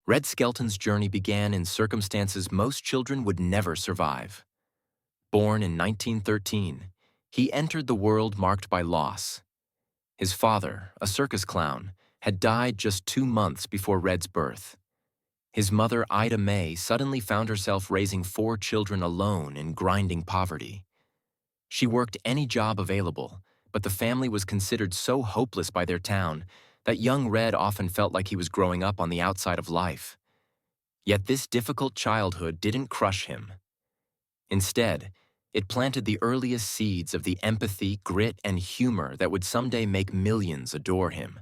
Red Skelton's journey began in circumstances most children would never survive. Born in 1913, he entered the world marked by loss. His father, a circus clown, had died just 2 months before Red's birth. His mother, Ida May, suddenly found herself raising 4 children alone in grinding poverty. She worked any job available, but the family was considered so hopeless by their town that young Red often felt like he was growing up on the outside of life. Yet this difficult childhood didn't crush him. Instead, it planted the earliest seeds of the empathy, grit, and humor that would someday make millions adore him.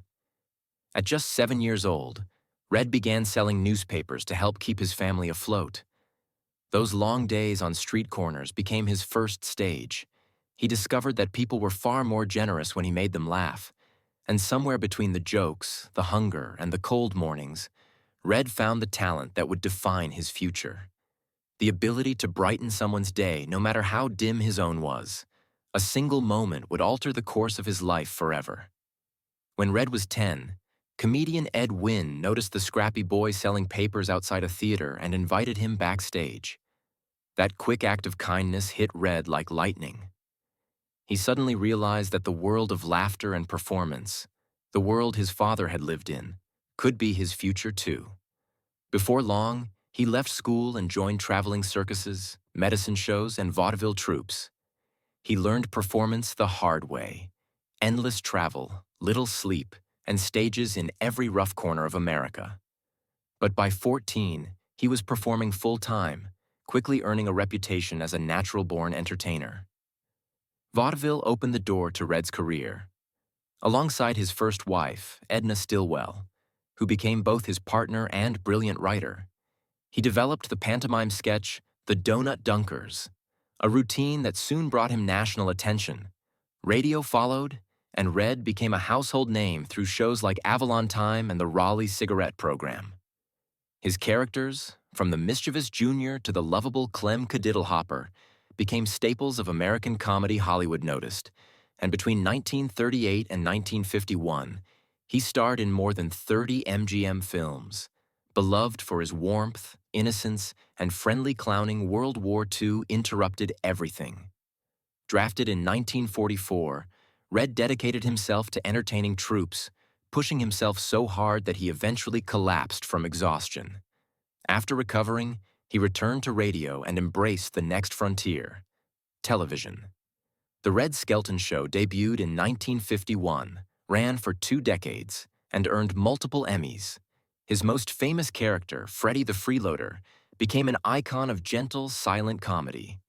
At just 7 years old, Red began selling newspapers to help keep his family afloat. Those long days on street corners became his first stage. He discovered that people were far more generous when he made them laugh. And somewhere between the jokes, the hunger, and the cold mornings, Red found the talent that would define his future. The ability to brighten someone's day, no matter how dim his own was. A single moment would alter the course of his life forever. When Red was 10, comedian Ed Wynn noticed the scrappy boy selling papers outside a theater and invited him backstage. That quick act of kindness hit Red like lightning. He suddenly realized that the world of laughter and performance, the world his father had lived in, could be his future too. Before long, he left school and joined traveling circuses, medicine shows, and vaudeville troupes. He learned performance the hard way. Endless travel, little sleep, and stages in every rough corner of America. But by 14, he was performing full-time, quickly earning a reputation as a natural-born entertainer. Vaudeville opened the door to Red's career. Alongside his first wife, Edna Stillwell, who became both his partner and brilliant writer, he developed the pantomime sketch, The Donut Dunkers, a routine that soon brought him national attention. Radio followed, and Red became a household name through shows like Avalon Time and the Raleigh Cigarette Program. His characters, from the mischievous Junior to the lovable Clem Cadiddlehopper, became staples of American comedy Hollywood noticed, and between 1938 and 1951, he starred in more than 30 MGM films. Beloved for his warmth, innocence, and friendly clowning, World War II interrupted everything. Drafted in 1944, Red dedicated himself to entertaining troops, pushing himself so hard that he eventually collapsed from exhaustion. After recovering, he returned to radio and embraced the next frontier, television. The Red Skelton Show debuted in 1951, ran for 2 decades, and earned multiple Emmys. His most famous character, Freddie the Freeloader, became an icon of gentle, silent comedy.